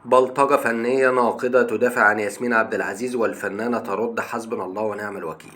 بلطجة فنية ناقدة تدافع عن ياسمين عبد العزيز والفنانة ترد حسبنا الله ونعم الوكيل.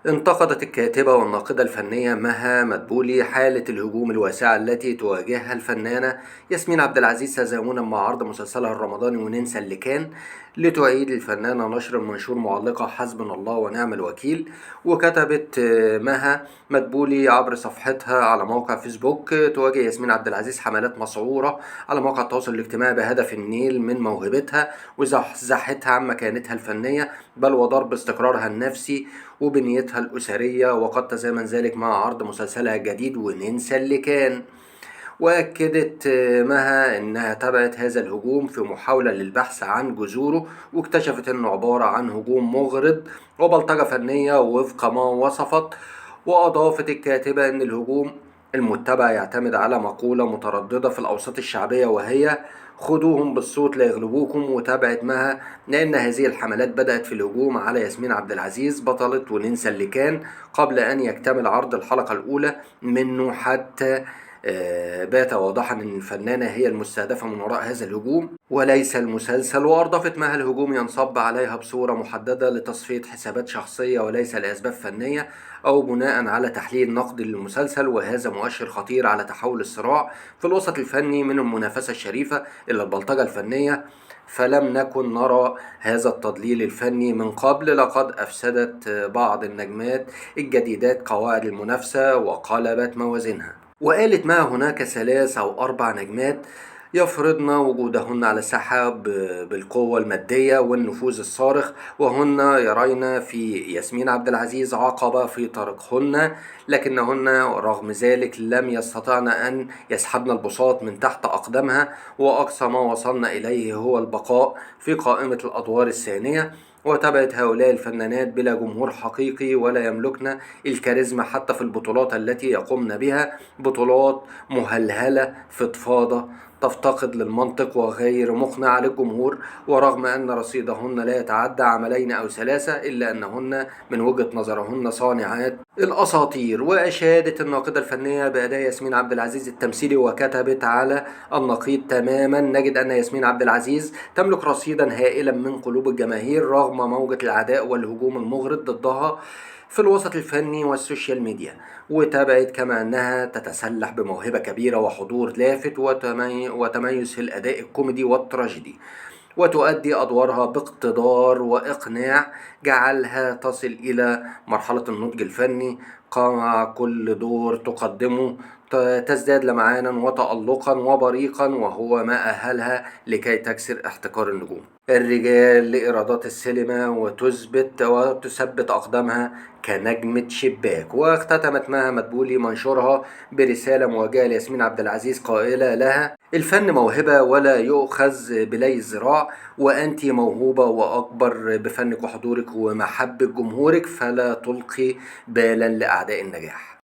انتقدت الكاتبة والناقدة الفنية مها مدبولي حالة الهجوم الواسعة التي تواجهها الفنانة ياسمين عبد العزيز تزامنا مع عرض مسلسلها الرمضاني وننسى اللي كان، لتعيد الفنانة نشر المنشور معلقة حسبنا الله ونعم الوكيل. وكتبت مها مدبولي عبر صفحتها على موقع فيسبوك: تواجه ياسمين عبد العزيز حملات مسعورة على مواقع التواصل الاجتماعي بهدف النيل من موهبتها وزحزحتها عن مكانتها الفنية، بل وضرب استقرارها النفسي وبنيتها الأسرية، وقد تزامن ذلك مع عرض مسلسلها الجديد وننسى اللي كان. وأكدت مها إنها تابعت هذا الهجوم في محاولة للبحث عن جذوره، واكتشفت إنه عبارة عن هجوم مغرض وبلطجة فنية وفق ما وصفت. وأضافت الكاتبة إن الهجوم المتبع يعتمد على مقولة مترددة في الأوساط الشعبية، وهي خدوهم بالصوت لا يغلبوكم. وتابعت مها لأن هذه الحملات بدأت في الهجوم على ياسمين عبد العزيز بطلة وننسى اللي كان قبل أن يكتمل عرض الحلقة الأولى منه، حتى بات واضحا أن الفنانة هي المستهدفة من وراء هذا الهجوم وليس المسلسل. وأضافت مها الهجوم ينصب عليها بصورة محددة لتصفية حسابات شخصية وليس لأسباب فنية أو بناء على تحليل نقدي للمسلسل، وهذا مؤشر خطير على تحول الصراع في الوسط الفني من المنافسة الشريفة إلى البلطجة الفنية. فلم نكن نرى هذا التضليل الفني من قبل، لقد أفسدت بعض النجمات الجديدات قواعد المنافسة وقلبت موازينها. وقالت ما هناك 3 أو 4 نجمات يفرضن وجودهن على الساحة بالقوة المادية والنفوذ الصارخ، وهن يرين في ياسمين عبد العزيز عقبة في طريقهن، لكنهن رغم ذلك لم يستطعن أن يسحبن البساط من تحت أقدامها، وأقصى ما وصلنا إليه هو البقاء في قائمة الأدوار الثانية. وتابعت هؤلاء الفنانات بلا جمهور حقيقي ولا يملكن الكاريزما حتى في البطولات التي يقومن بها، بطولات مهلهلة فضفاضة تفتقد للمنطق وغير مقنعة للجمهور. ورغم أن رصيدهن لا يتعدى عملين أو 3، إلا أنهن من وجهة نظرهن صانعات الأساطير. وأشادت الناقدة الفنية بأداء ياسمين عبد العزيز التمثيلي، وكتبت على النقيض تماما: نجد أن ياسمين عبد العزيز تملك رصيدا هائلا من قلوب الجماهير رغم موجة العداء والهجوم المغرض ضدها في الوسط الفني والسوشيال ميديا. وتابعت كما أنها تتسلح بموهبة كبيرة وحضور لافت وتميز في الأداء الكوميدي والتراجيدي، وتؤدي أدوارها باقتدار وإقناع جعلها تصل إلى مرحلة النضج الفني. مع كل دور تقدمه تزداد لمعانا وتألقا وبريقا، وهو ما أهلها لكي تكسر احتكار النجوم الرجال لإيرادات السينما وتثبت أقدامها كنجمة شباك. واختتمت مها مدبولي منشورها برسالة موجهة لياسمين عبد العزيز قائلة لها: الفن موهبة ولا يؤخذ بلي الذراع، وأنت موهوبة وأكبر بفنك وحضورك ومحبة جمهورك، فلا تلقي بالا لأعداء النجاح.